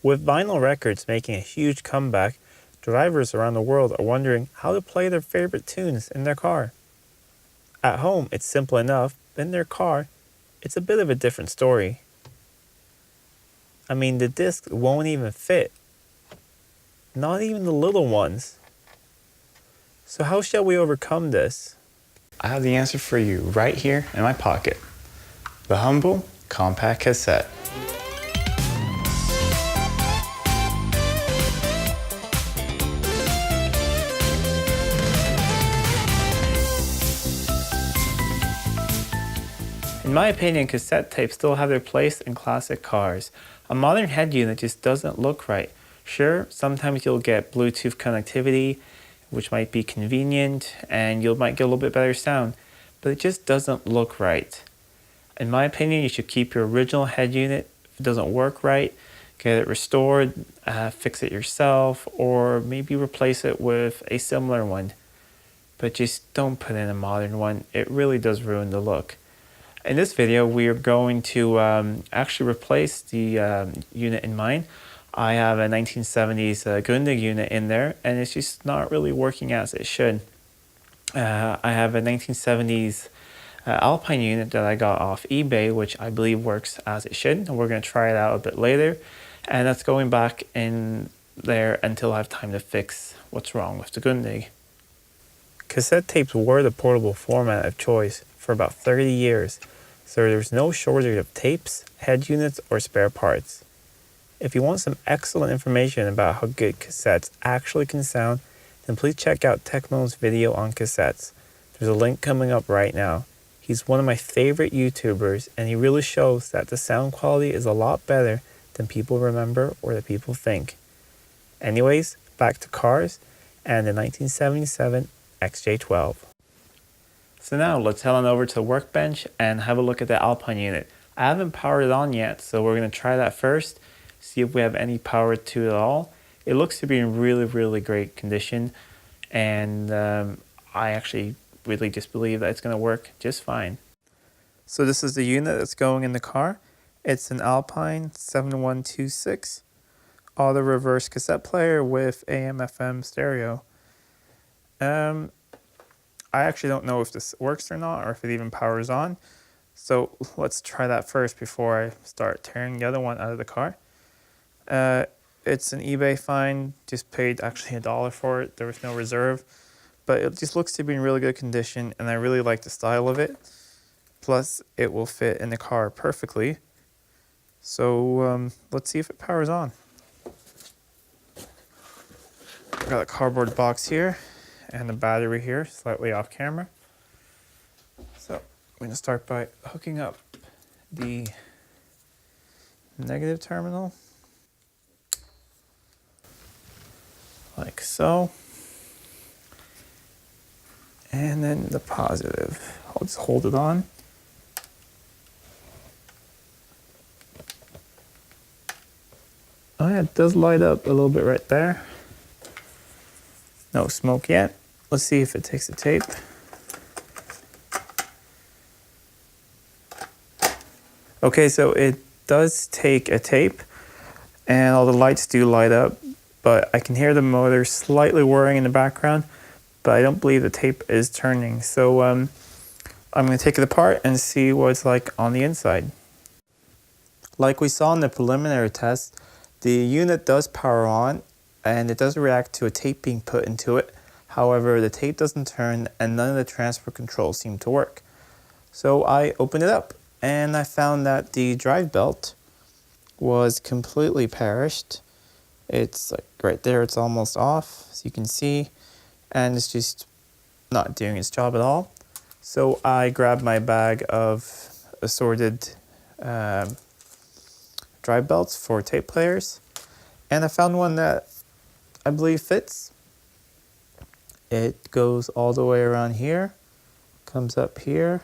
With vinyl records making a huge comeback, drivers around the world are wondering how to play their favorite tunes in their car. At home, it's simple enough, but in their car, it's a bit of a different story. I mean, the discs won't even fit. Not even the little ones. So how shall we overcome this? I have the answer for you right here in my pocket. The humble compact cassette. In my opinion, cassette tapes still have their place in classic cars. A modern head unit just doesn't look right. Sure, sometimes you'll get Bluetooth connectivity, which might be convenient, and you might get a little bit better sound, but it just doesn't look right. In my opinion, you should keep your original head unit. If it doesn't work right, get it restored, fix it yourself, or maybe replace it with a similar one. But just don't put in a modern one. It really does ruin the look. In this video, we are going to actually replace the unit in mine. I have a 1970s Grundig unit in there, and it's just not really working as it should. I have a 1970s Alpine unit that I got off eBay, which I believe works as it should, and we're going to try it out a bit later. And that's going back in there until I have time to fix what's wrong with the Grundig. Cassette tapes were the portable format of choice for about 30 years, so there's no shortage of tapes, head units, or spare parts. If you want some excellent information about how good cassettes actually can sound, then please check out Techmo's video on cassettes. There's a link coming up right now. He's one of my favorite YouTubers, and he really shows that the sound quality is a lot better than people remember or that people think. Anyways, back to cars and the 1977 XJ12. So now let's head on over to the workbench and have a look at the Alpine unit. I haven't powered it on yet, so we're going to try that first, see if we have any power to it at all. It looks to be in really great condition, and I actually really just believe that it's going to work just fine. So this is the unit that's going in the car. It's an Alpine 7126 auto reverse cassette player with AM/FM stereo. I actually don't know if this works or not, or if it even powers on. So let's try that first before I start tearing the other one out of the car. It's an eBay find, just paid actually $1 for it. There was no reserve, but it just looks to be in really good condition, and I really like the style of it. Plus, it will fit in the car perfectly. So let's see if it powers on. Got a cardboard box here, and the battery here, slightly off camera. So I'm going to start by hooking up the negative terminal, like so, and then the positive. I'll just hold it on. Oh yeah, it does light up a little bit right there. No smoke yet. Let's see if it takes the tape. Okay, so it does take a tape, and all the lights do light up, but I can hear the motor slightly whirring in the background, but I don't believe the tape is turning. So I'm going to take it apart and see what it's like on the inside. Like we saw in the preliminary test, the unit does power on, and it does react to a tape being put into it. However, the tape doesn't turn, and none of the transfer controls seem to work. So I opened it up, and I found that the drive belt was completely perished. It's like right there, it's almost off, as you can see, and it's just not doing its job at all. So I grabbed my bag of assorted drive belts for tape players, and I found one that I believe fits. It goes all the way around here, comes up here,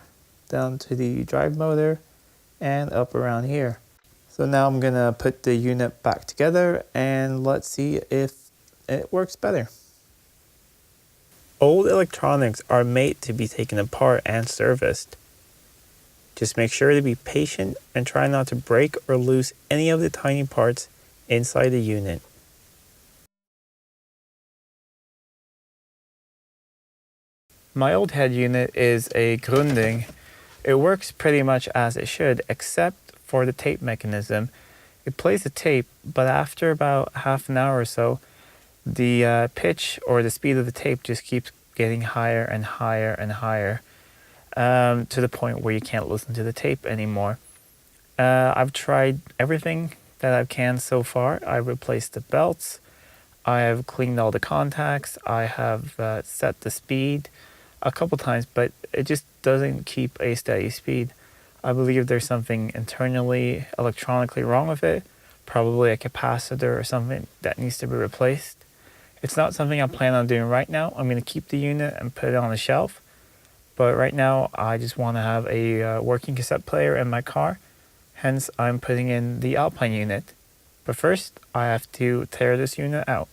down to the drive motor, and up around here. So now I'm gonna put the unit back together, and let's see if it works better. Old electronics are made to be taken apart and serviced. Just make sure to be patient and try not to break or lose any of the tiny parts inside the unit. My old head unit is a Grunding. It works pretty much as it should, except for the tape mechanism. It plays the tape, but after about half an hour or so, the pitch or the speed of the tape just keeps getting higher and higher and higher, to the point where you can't listen to the tape anymore. I've tried everything that I can so far. I've replaced the belts, I have cleaned all the contacts, I have set the speed a couple times, but it just doesn't keep a steady speed. I believe there's something internally, electronically wrong with it, probably a capacitor or something that needs to be replaced. It's not something I plan on doing right now. I'm going to keep the unit and put it on the shelf, but right now I just want to have a working cassette player in my car, hence I'm putting in the Alpine unit. But first, I have to tear this unit out.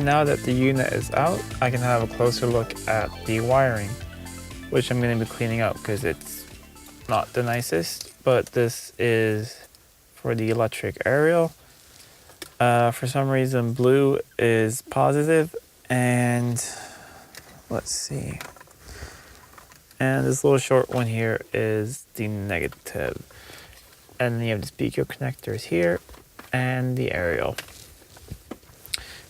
Now that the unit is out, I can have a closer look at the wiring, which I'm going to be cleaning up because it's not the nicest, but this is for the electric aerial. For some reason, blue is positive, and let's see. And this little short one here is the negative. And then you have the speaker connectors here and the aerial.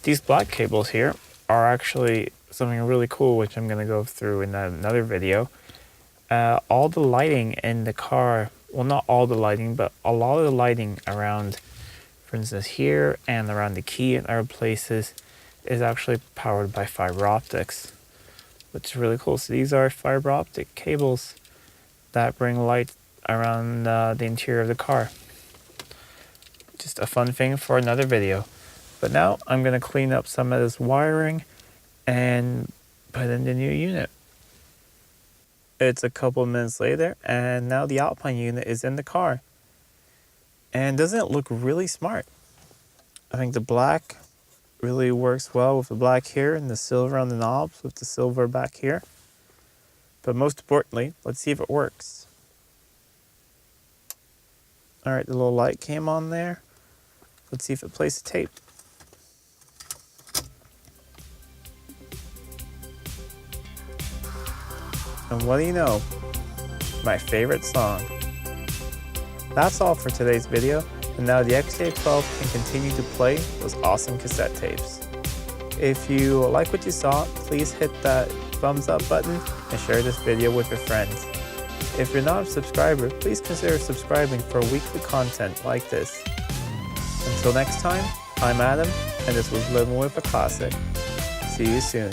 These black cables here are actually something really cool, which I'm going to go through in another video. All the lighting in the car, well, not all the lighting, but a lot of the lighting around, for instance, here and around the key and other places is actually powered by fiber optics, which is really cool. So these are fiber optic cables that bring light around the interior of the car. Just a fun thing for another video. But now I'm going to clean up some of this wiring and put in the new unit. It's a couple minutes later, and now the Alpine unit is in the car. And doesn't it look really smart? I think the black really works well with the black here and the silver on the knobs with the silver back here. But most importantly, let's see if it works. Alright, the little light came on there. Let's see if it plays the tape. And what do you know? My favorite song. That's all for today's video, and now the XJ12 can continue to play those awesome cassette tapes. If you like what you saw, please hit that thumbs up button and share this video with your friends. If you're not a subscriber, please consider subscribing for weekly content like this. Until next time, I'm Adam, and this was Living with a Classic. See you soon.